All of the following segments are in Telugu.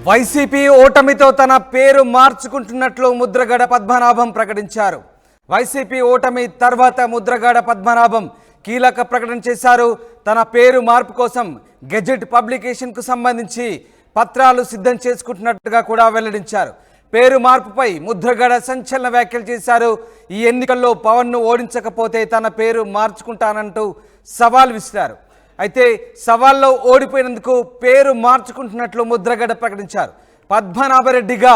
వైసీపీ ఓటమితో తన పేరు మార్చుకుంటున్నట్లు ముద్రగడ పద్మనాభం ప్రకటించారు. వైసీపీ ఓటమి తర్వాత ముద్రగడ పద్మనాభం కీలక ప్రకటన చేశారు. తన పేరు మార్పు కోసం గెజెట్ పబ్లికేషన్కు సంబంధించి పత్రాలు సిద్ధం చేసుకుంటున్నట్టుగా కూడా వెల్లడించారు. పేరు మార్పుపై ముద్రగడ సంచలన వ్యాఖ్యలు చేశారు. ఈ ఎన్నికల్లో పవన్ను ఓడించకపోతే తన పేరు మార్చుకుంటానంటూ సవాల్ విసిరారు. అయితే సవాల్లో ఓడిపోయినందుకు పేరు మార్చుకుంటున్నట్లు ముద్రగడ ప్రకటించారు. పద్మనాభరెడ్డిగా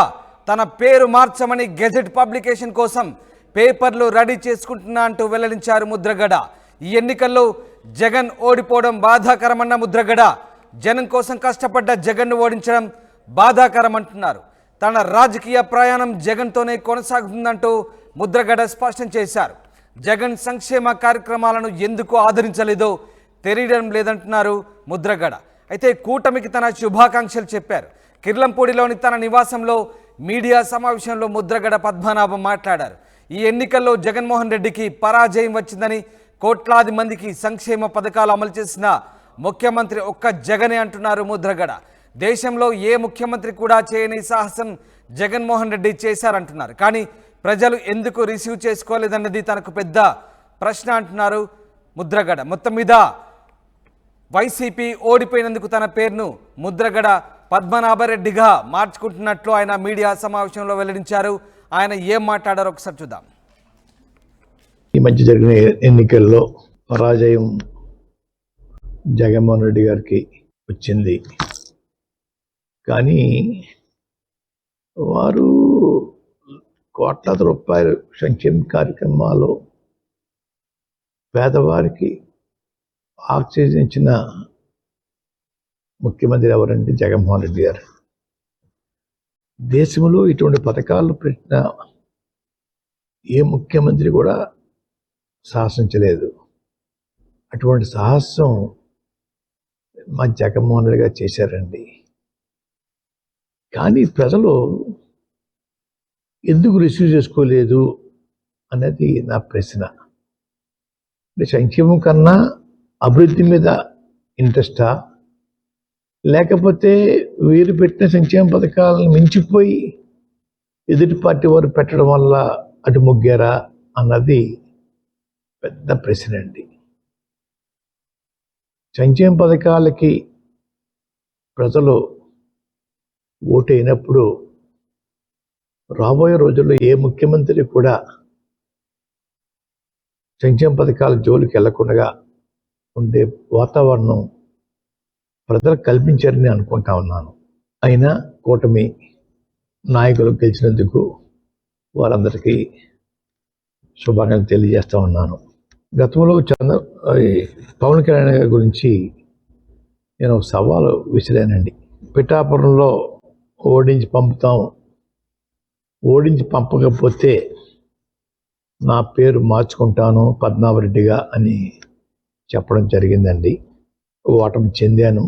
తన పేరు మార్చమని గెజెట్ పబ్లికేషన్ కోసం పేపర్లు రెడీ చేసుకుంటున్నా అంటూ వెల్లడించారు ముద్రగడ. ఈ ఎన్నికల్లో జగన్ ఓడిపోవడం బాధాకరమన్న ముద్రగడ, జనం కోసం కష్టపడ్డ జగన్ను ఓడించడం బాధాకరం అంటున్నారు. తన రాజకీయ ప్రయాణం జగన్తోనే కొనసాగుతుందంటూ ముద్రగడ స్పష్టం చేశారు. జగన్ సంక్షేమ కార్యక్రమాలను ఎందుకు ఆదరించలేదో తెలియడం లేదంటున్నారు ముద్రగడ. అయితే కూటమికి తన శుభాకాంక్షలు చెప్పారు. కిర్లంపూడిలోని తన నివాసంలో మీడియా సమావేశంలో ముద్రగడ పద్మనాభం మాట్లాడారు. ఈ ఎన్నికల్లో జగన్మోహన్ రెడ్డికి పరాజయం వచ్చిందని, కోట్లాది మందికి సంక్షేమ పథకాలు అమలు చేసిన ముఖ్యమంత్రి ఒక్క జగనే అంటున్నారు ముద్రగడ. దేశంలో ఏ ముఖ్యమంత్రి కూడా చేయని సాహసం జగన్మోహన్ రెడ్డి చేశారంటున్నారు. కానీ ప్రజలు ఎందుకు రిసీవ్ చేసుకోలేదన్నది తనకు పెద్ద ప్రశ్న అంటున్నారు ముద్రగడ. మొత్తం మీద వైసీపీ ఓడిపోయినందుకు తన పేరును ముద్రగడ పద్మనాభరెడ్డిగా మార్చుకుంటున్నట్లు ఆయన మీడియా సమావేశంలో వెల్లడించారు. ఆయన ఏం మాట్లాడారో ఒకసారి చూద్దాం. ఈ మధ్య జరిగిన ఎన్నికల్లో పరాజయం జగన్మోహన్ రెడ్డి గారికి వచ్చింది. కానీ వారు కోట్లాది రూపాయలు సంక్షేమ కార్యక్రమాలు పేదవారికి ఆక్సిజన్ ముఖ్యమంత్రి ఎవరంటే జగన్మోహన్ రెడ్డి గారు. దేశంలో ఇటువంటి పథకాలు పెట్టిన ఏ ముఖ్యమంత్రి కూడా సాహసించలేదు. అటువంటి సాహసం మా జగన్మోహన్ రెడ్డి గారు చేశారండి. కానీ ప్రజలు ఎందుకు రిసీవ్ చేసుకోలేదు అనేది నా ప్రశ్న. అంటే సంక్షేమం కన్నా అభివృద్ధి మీద ఇంట్రెస్టా, లేకపోతే వీరు పెట్టిన సంక్షేమ పథకాలను మించిపోయి ఎదుటి పార్టీ వారు పెట్టడం వల్ల అటు మొగ్గారా అన్నది పెద్ద ప్రశ్న అండి. సంక్షేమ పథకాలకి ప్రజలు ఓటైనప్పుడు రాబోయే రోజుల్లో ఏ ముఖ్యమంత్రి కూడా సంక్షేమ పథకాల జోలికి వెళ్లకుండా ఉండే వాతావరణం ప్రజలకు కల్పించారని అనుకుంటా ఉన్నాను. అయినా కూటమి నాయకులు గెలిచినందుకు వారందరికీ శుభాకాంక్షలు తెలియజేస్తూ ఉన్నాను. గతంలో పవన్ కళ్యాణ్ గారి గురించి నేను సవాలు విసిరానండి. పిఠాపురంలో ఓడించి పంపుతాం, ఓడించి పంపకపోతే నా పేరు మార్చుకుంటాను పద్మనాభరెడ్డిగా అని చెప్పడం జరిగిందండి. ఓటమి చెందాను.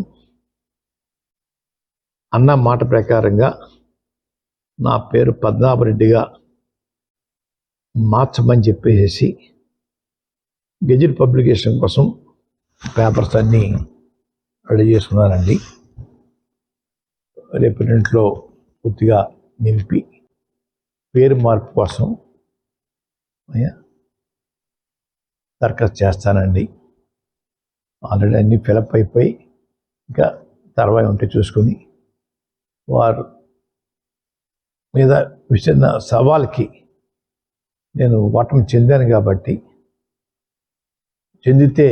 అన్న మాట ప్రకారంగా నా పేరు పద్మనాభరెడ్డిగా మార్చమని చెప్పేసి గెజెట్ పబ్లికేషన్ కోసం పేపర్స్ అన్నీ రెడీ చేసుకున్నానండి. రేపు ఇంట్లో పూర్తిగా నింపి పేరు మార్పు కోసం దరఖాస్తు చేస్తానండి. ఆల్రెడీ అన్నీ ఫిలప్ అయిపోయి ఇంకా తర్వాత ఉంటే చూసుకుని వారు మీద విసిరిన సవాల్కి నేను ఓటమి చెందాను కాబట్టి చెందితే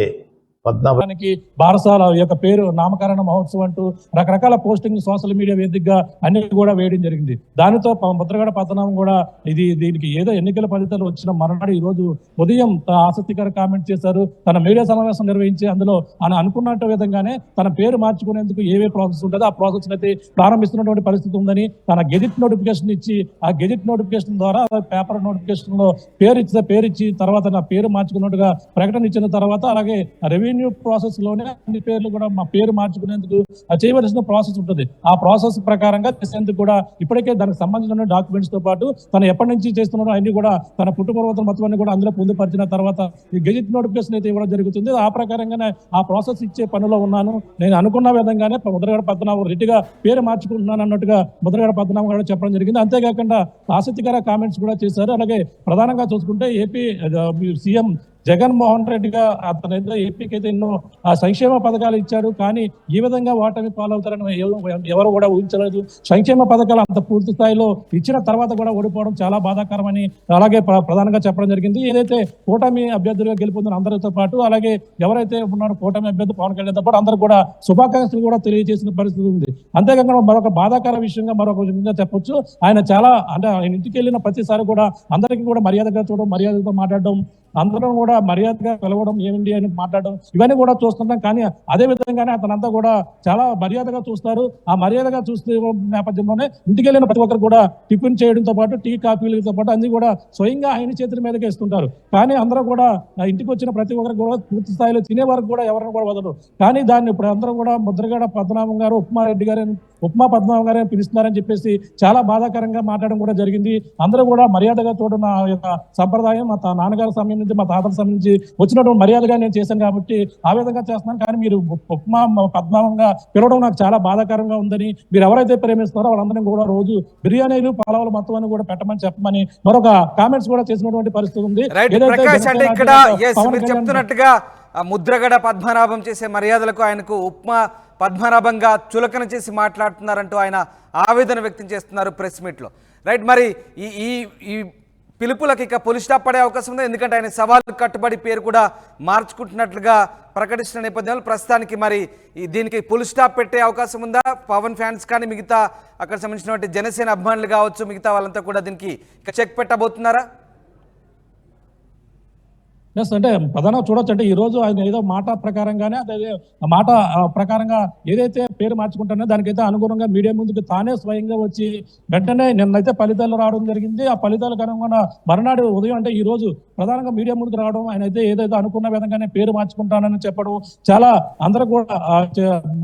పద్మనాభానికి బారసాల యొక్క పేరు నామకరణ మహోత్సవం అంటూ రకరకాల పోస్టింగ్ సోషల్ మీడియా వేదికగా అన్ని కూడా వేయడం జరిగింది. దానితో ముద్రగడ పద్మనాభం కూడా దీనికి ఏదో ఎన్నికల ఫలితాలు వచ్చిన మరణాడు ఈ రోజు ఉదయం ఆసక్తికర కామెంట్ చేశారు. తన మీడియా సమావేశం నిర్వహించి అందులో ఆయన అనుకున్నట్టు విధంగానే తన పేరు మార్చుకునేందుకు ఏవే ప్రాసెస్ ఉంటుందో ఆ ప్రాసెస్ అయితే ప్రారంభిస్తున్నటువంటి పరిస్థితి ఉందని తన గెజెట్ నోటిఫికేషన్ ఇచ్చి ఆ గెజెట్ నోటిఫికేషన్ ద్వారా పేపర్ నోటిఫికేషన్ లో పేరు ఇచ్చి తర్వాత నా పేరు మార్చుకున్నట్టుగా ప్రకటన ఇచ్చిన తర్వాత అలాగే రెవెన్యూ రెవెన్యూ ప్రాసెస్ లోనే అన్ని పేర్లు కూడా మా పేరు మార్చుకునేందుకు చేయవలసిన ప్రాసెస్ ఉంటుంది. ఆ ప్రాసెస్ ప్రకారంగా చేసేందుకు కూడా ఇప్పటికే దానికి సంబంధించిన డాక్యుమెంట్స్ తో పాటు తను ఎప్పటి నుంచి చేస్తున్నారో అన్ని కూడా తన పుట్టుపూర్వతలు మొత్తం అన్ని కూడా అందులో పొందుపరిచిన తర్వాత ఈ గెజిట్ నోటిఫికేషన్ అయితే ఇవ్వడం జరుగుతుంది. ఆ ప్రకారంగానే ఆ ప్రాసెస్ ఇచ్చే పనిలో ఉన్నాను. నేను అనుకున్న విధంగానే ముద్రగడ పద్మనాభం రెడ్డిగా పేరు మార్చుకుంటున్నాను అన్నట్టుగా ముద్రగడ పద్మనాభం కూడా చెప్పడం జరిగింది. అంతేకాకుండా ఆసక్తికర కామెంట్స్ కూడా చేశారు. అలాగే ప్రధానంగా చూసుకుంటే ఏపీ సీఎం జగన్మోహన్ రెడ్డిగా అతను ఏపీకి అయితే ఎన్నో సంక్షేమ పథకాలు ఇచ్చాడు, కానీ ఈ విధంగా ఓటమి పాలవుతారని ఎవరు కూడా ఊహించలేదు. సంక్షేమ పథకాలు అంత పూర్తి స్థాయిలో ఇచ్చిన తర్వాత కూడా ఓడిపోవడం చాలా బాధాకరమని అలాగే ప్రధానంగా చెప్పడం జరిగింది. ఏదైతే కూటమి అభ్యర్థులుగా గెలుపొందిన అందరితో పాటు అలాగే ఎవరైతే ఉన్నారో కూటమి అభ్యర్థి పవన్ కళ్యాణ్తో పాటు అందరూ కూడా శుభాకాంక్షలు కూడా తెలియజేసిన పరిస్థితి ఉంది. అంతేకాకుండా మరొక బాధాకర విషయంగా మరొక విధంగా చెప్పొచ్చు, ఆయన చాలా అంటే ఆయన ఇంటికి వెళ్ళిన ప్రతిసారి కూడా అందరికీ కూడా మర్యాదగా చూడడం, మర్యాదగా మాట్లాడడం, అందరం కూడా మర్యాదగా పిలవడం, ఏమిటి అని మాట్లాడడం ఇవన్నీ కూడా చూస్తుంటాం. కానీ అదే విధంగానే అతనంతా కూడా చాలా మర్యాదగా చూస్తారు. ఆ మర్యాదగా చూస్తే నేపథ్యంలోనే ఇంటికి వెళ్ళిన ప్రతి ఒక్కరు కూడా టిఫిన్ చేయడంతో పాటు టీ కాఫీలతో పాటు అన్ని కూడా స్వయంగా ఆయన చేతుల మీదకే ఇస్తుంటారు. కానీ అందరూ కూడా ఇంటికి వచ్చిన ప్రతి ఒక్కరు కూడా పూర్తి స్థాయిలో తినే వరకు కూడా ఎవరిని కూడా వదలరు. కానీ దాన్ని ఇప్పుడు అందరూ కూడా ముద్రగడ పద్మనాభం గారు ఉప్మా పద్మనాభం గారు పిలుస్తున్నారని చెప్పేసి చాలా బాధాకరంగా మాట్లాడడం కూడా జరిగింది. అందరూ కూడా మర్యాదగా చూడడం ఆ యొక్క సంప్రదాయం మా నాన్నగారి సమయం నుంచి మా తాతల సమయం నుంచి వచ్చినటువంటి మర్యాదగా నేను చేశాను కాబట్టి ఆ విధంగా చేస్తున్నాను. కానీ మీరు ఉప్మా పద్మనాభంగా పిలవడం నాకు చాలా బాధాకరంగా ఉందని, మీరు ఎవరైతే ప్రేమిస్తున్నారో వాళ్ళందరినీ కూడా రోజు బిర్యానీలు పలావులు మొత్తం అని కూడా పెట్టమని చెప్పమని మరొక కామెంట్స్ కూడా చేసినటువంటి పరిస్థితి ఉంది. చెప్తున్నట్టుగా ముద్రగడ పద్మనాభం చేసే మర్యాదలకు ఆయనకు ఉప్మా పద్మనాభంగా చులకన చేసి మాట్లాడుతున్నారంటూ ఆయన ఆవేదన వ్యక్తం చేస్తున్నారు ప్రెస్ మీట్లో. రైట్, మరి ఈ పిలుపులకు ఇక పులి స్టాప్ పడే అవకాశం ఉంది. ఎందుకంటే ఆయన సవాలు కట్టుబడి పేరు కూడా మార్చుకుంటున్నట్లుగా ప్రకటిస్తున్న నేపథ్యంలో ప్రస్తుతానికి మరి దీనికి పులి స్టాప్ పెట్టే అవకాశం ఉందా? పవన్ ఫ్యాన్స్ కానీ మిగతా అక్కడ సంబంధించినటువంటి జనసేన అభిమానులు కావచ్చు, మిగతా వాళ్ళంతా కూడా దీనికి చెక్ పెట్టబోతున్నారా? ఎస్, అంటే ప్రధానంగా చూడొచ్చు. అంటే ఈ రోజు ఆయన ఏదో మాట ప్రకారంగానే అదే మాట ప్రకారంగా ఏదైతే పేరు మార్చుకుంటానో దానికైతే అనుగుణంగా మీడియా ముందుకు తానే స్వయంగా వచ్చి వెంటనే నిన్నైతే ఫలితాలు రావడం జరిగింది. ఆ ఫలితాలకు అనుగుణ మరునాడు ఉదయం అంటే ఈ రోజు ప్రధానంగా మీడియా ముందుకు రావడం, ఆయన అయితే ఏదైతే అనుకున్న విధంగానే పేరు మార్చుకుంటానని చెప్పడం చాలా అందరూ కూడా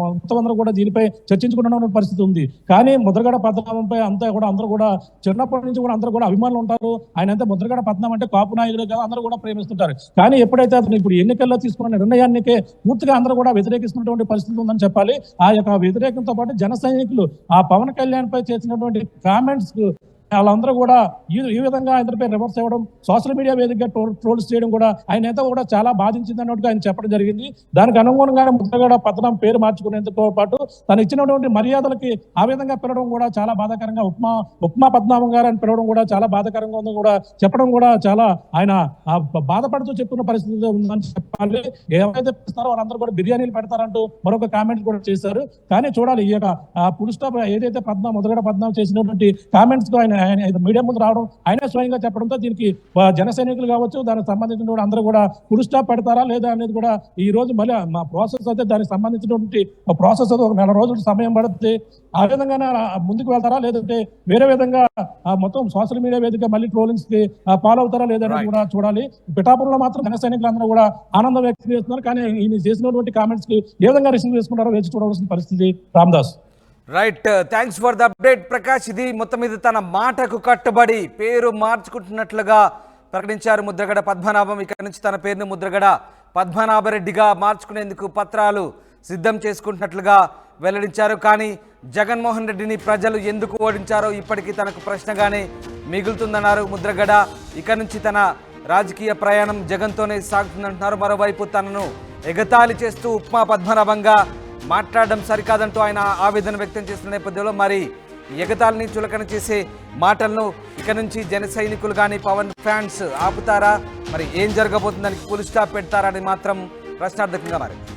మొత్తం అందరూ కూడా దీనిపై చర్చించుకుంటున్న పరిస్థితి ఉంది. కానీ ముద్రగడ పద్మనాభంపై అంతా కూడా అందరూ కూడా చిన్నప్పటి నుంచి కూడా అందరూ కూడా అభిమానులు ఉంటారు. ఆయన అంతా ముద్రగడ పద్మనాభం అంటే కాపు నాయకుడు కదా, అందరూ కూడా ప్రేమిస్తుంటారు. కానీ ఎప్పుడైతే అతను ఇప్పుడు ఎన్నికల్లో తీసుకున్న నిర్ణయానికే పూర్తిగా అందరూ కూడా వ్యతిరేకిస్తున్నటువంటి పరిస్థితి ఉందని చెప్పాలి. ఆ యొక్క వ్యతిరేకంతో పాటు జన సైనికులు ఆ పవన్ కళ్యాణ్ పై చేసినటువంటి కామెంట్స్ వాళ్ళందరూ కూడా ఈ విధంగా ఆయనపై రివర్స్ అవ్వడం, సోషల్ మీడియా వేదికగా ట్రోల్స్ చేయడం కూడా ఆయన అయితే కూడా చాలా బాధించింది అన్నట్టుగా ఆయన చెప్పడం జరిగింది. దానికి అనుగుణంగానే ముద్రగడ పద్మనాభం పేరు మార్చుకునేందుకు పాటు తను ఇచ్చినటువంటి మర్యాదలకి ఆ విధంగా పిలవడం కూడా చాలా బాధాకరంగా ఉప్మా పద్మనాభం గారు అని పిలవడం కూడా చాలా బాధాకరంగా ఉందని కూడా చెప్పడం కూడా చాలా ఆయన బాధపడుతూ చెప్తున్న పరిస్థితి ఉందని చెప్పాలి. ఏవైతే ఇస్తారో వాళ్ళందరూ కూడా బిర్యానీలు పెడతారంటూ మరొక కామెంట్ కూడా చేశారు. కానీ చూడాలి ఈ యొక్క పుల్ స్టాప్ ఏదైతే ముద్రగడ పద్మనాభం చేసినటువంటి కామెంట్స్ ఆయన మీడియా ముందు రావడం, ఆయన స్వయంగా చెప్పడంతో దీనికి జన సైనికులు కావచ్చు, దానికి సంబంధించిన అందరూ కూడా ఫుల్ స్టాప్ పెడతారా లేదా అనేది కూడా ఈ రోజు మళ్ళీ మా ప్రాసెస్ అయితే దానికి సంబంధించినటువంటి ప్రాసెస్ అయితే ఒక 4 రోజులు సమయం పడుతుంది. ఆ విధంగానే ముందుకు వెళ్తారా లేదంటే వేరే విధంగా మొత్తం సోషల్ మీడియా వేదిక మళ్ళీ ట్రోలింగ్స్ కి ఫాలో అవుతారా లేదని కూడా చూడాలి. పిఠాపురంలో మాత్రం జన సైనికులు అందరూ కూడా ఆనందం వ్యక్తం చేస్తున్నారు. కానీ ఈయన చేసినటువంటి కామెంట్స్ కి ఏ విధంగా రిసీవ్ చేసుకుంటారో వేచి చూడవలసిన పరిస్థితి. Ramdas. Right, thanks for the update Prakash. ఇది మొత్తం మీద తన మాటకు కట్టుబడి పేరు మార్చుకుంటున్నట్లుగా ప్రకటించారు ముద్రగడ పద్మనాభం. ఇక్కడ నుంచి తన పేరును ముద్రగడ పద్మనాభరెడ్డిగా మార్చుకునేందుకు పత్రాలు సిద్ధం చేసుకుంటున్నట్లుగా వెల్లడించారు. కానీ జగన్మోహన్ రెడ్డిని ప్రజలు ఎందుకు ఓడించారో ఇప్పటికీ తనకు ప్రశ్నగానే మిగులుతుందన్నారు ముద్రగడ. ఇక నుంచి తన రాజకీయ ప్రయాణం జగన్తోనే సాగుతుందంటున్నారు. మరోవైపు తనను ఎగతాళి చేస్తూ ఉప్మా పద్మనాభంగా మాట్లాడడం సరికాదంటూ ఆయన ఆవేదన వ్యక్తం చేస్తున్న నేపథ్యంలో మరి ఎగతాళిని చులకన చేసే మాటలను ఇక నుంచి జన సైనికులు కానీ పవన్ ఫ్యాన్స్ ఆపుతారా, మరి ఏం జరగబోతుందని ఫుల్ స్టాప్ పెడతారా అని మాత్రం ప్రశ్నార్థకంగా మారింది.